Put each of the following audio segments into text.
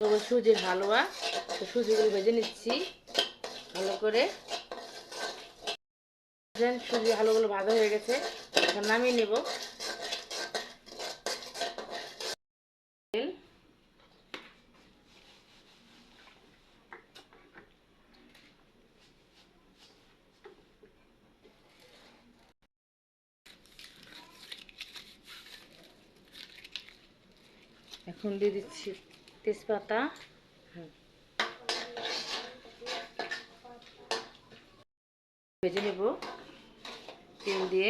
সুজির হালুয়া। তো সুজিগুলো ভেজে নিচ্ছি ভালো করে। সুজির হালুয়াগুলো ভাজা হয়ে গেছে, এখন নামিয়ে নেব। এখন দিয়ে দিচ্ছি তেজপাতা, ভেজে নেব তেল দিয়ে।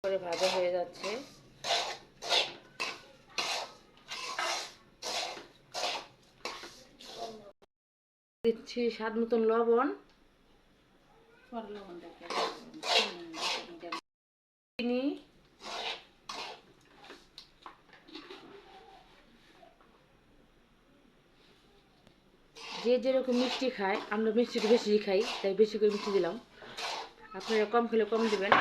করে ভাজা হয়ে যাচ্ছে। দিচ্ছি স্বাদ মতন লবণ, চিনি, যে যেরকম মিষ্টি খায়, আমরা মিষ্টিটা বেশি খাই তাই বেশি করে মিষ্টি দিলাম, আপনারা কম খেলে কম দেবেন।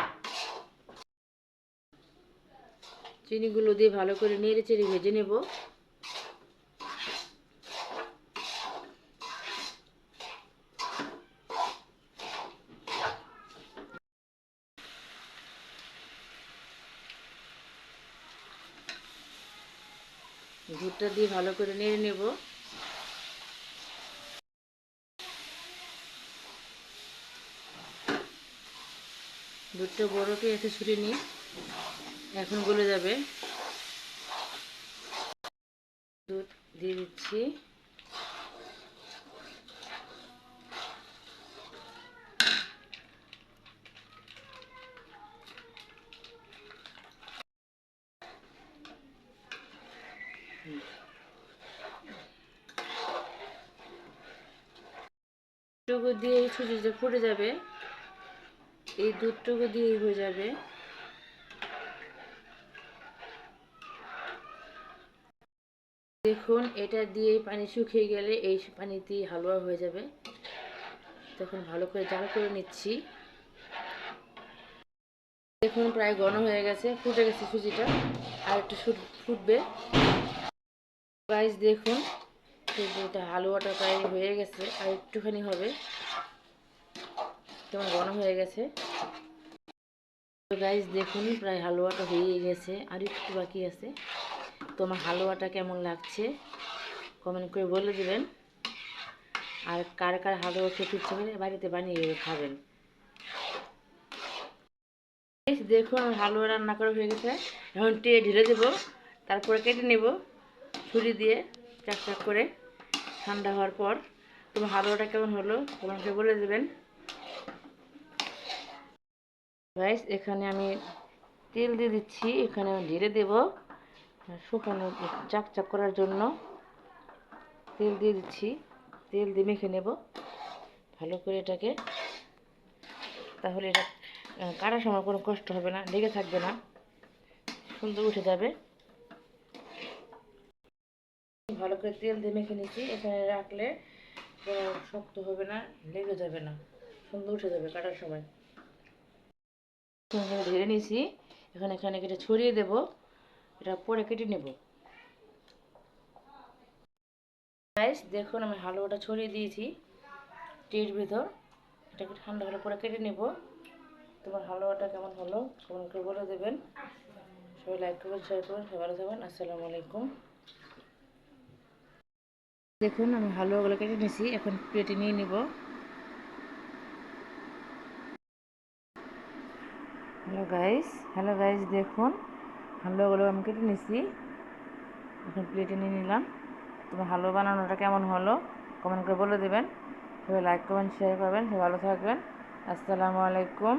চিনিগুলো দিয়ে ভালো করে নেড়ে চেড়ে ভেজে নেব। দুধটা দিয়ে ভালো করে নেড়ে নেব। দুধটা বড়কে এসে ছুটে নিই, এখন গলে যাবে। দুধ দিয়ে দিচ্ছি। দুধটুকু দিয়ে সুজিটা ফুটে যাবে, এই দুধটুকু দিয়ে হয়ে যাবে। দেখুন এটা দিয়ে পানি শুকিয়ে গেলে এই পানিতে হালুয়া হয়ে যাবে। তখন ভালো করে জাল করে নিচ্ছি। দেখুন প্রায় ঘন হয়ে গেছে, ফুটে গেছে সুজিটা, আর একটু ফুটবে। গাইস দেখুন সুজিটা হালুয়াটা প্রায় হয়ে গেছে, আর একটুখানি হবে, কেমন ঘন হয়ে গেছে। তো গাইস দেখুন প্রায় হালুয়াটা হয়ে গেছে, আর একটু বাকি আছে। তো আমার হালুয়াটা কেমন লাগছে কমেন্ট করে বলে দেবেন। আর কার কার হালুয়া খেতে ইচ্ছে করে বাড়িতে বানিয়ে খাবেন। দেখুন আমার হালুয়া রান্না করা হয়ে গেছে, এখন টেয়ে ঢেলে দেবো, তারপরে কেটে নেব ছুরি দিয়ে চাক চাক করে। ঠান্ডা হওয়ার পর তোমার হালুয়াটা কেমন হলো কমেন্ট করে বলে দেবেন। গাইস এখানে আমি তেল দিয়ে দিচ্ছি, এখানে আমি ঢেলে দেব শুকানো চাক চাক করার জন্য। তেল দিয়ে দিচ্ছি, তেল দিয়ে মেখে নেব ভালো করে এটাকে, তাহলে এটা কাটার সময় কোনো কষ্ট হবে না, লেগে থাকবে না, সুন্দর উঠে যাবে। ভালো করে তেল দিয়ে মেখে নিচ্ছি, এখানে রাখলে কোনো শক্ত হবে না, লেগে যাবে না, সুন্দর উঠে যাবে কাটার সময়। ঢেলে নিয়েছি, এখানে কেটে ছড়িয়ে দেব, এটা পরে কেটে নেব। গাইস দেখুন আমি হালুয়াটা ছড়িয়ে দিয়েছি টির ভিতর, এটাকে ঠান্ডা হলে পরে কেটে নেব। তোমার হালুয়াটা কেমন হলো কমেন্ট করে বলে দেবেন। সবাই লাইক করবেন, শেয়ার করবেন, সবাই ভালো থাকবেন। আসসালামু আলাইকুম। দেখুন আমি হালুয়াগুলো কেটে নিয়েছি, এখন প্লেটে নিয়ে নিব। হ্যালো গাইস দেখুন হালুয়াগুলো আমি কেটে নিয়েছি, এখন প্লেটে নিয়ে নিলাম। তোমার হালুয়া বানানোটা কেমন হলো কমেন্ট করে বলে দেবেন। সবাই লাইক করবেন, শেয়ার করবেন, সবাই ভালো থাকবেন। আসসালামু আলাইকুম।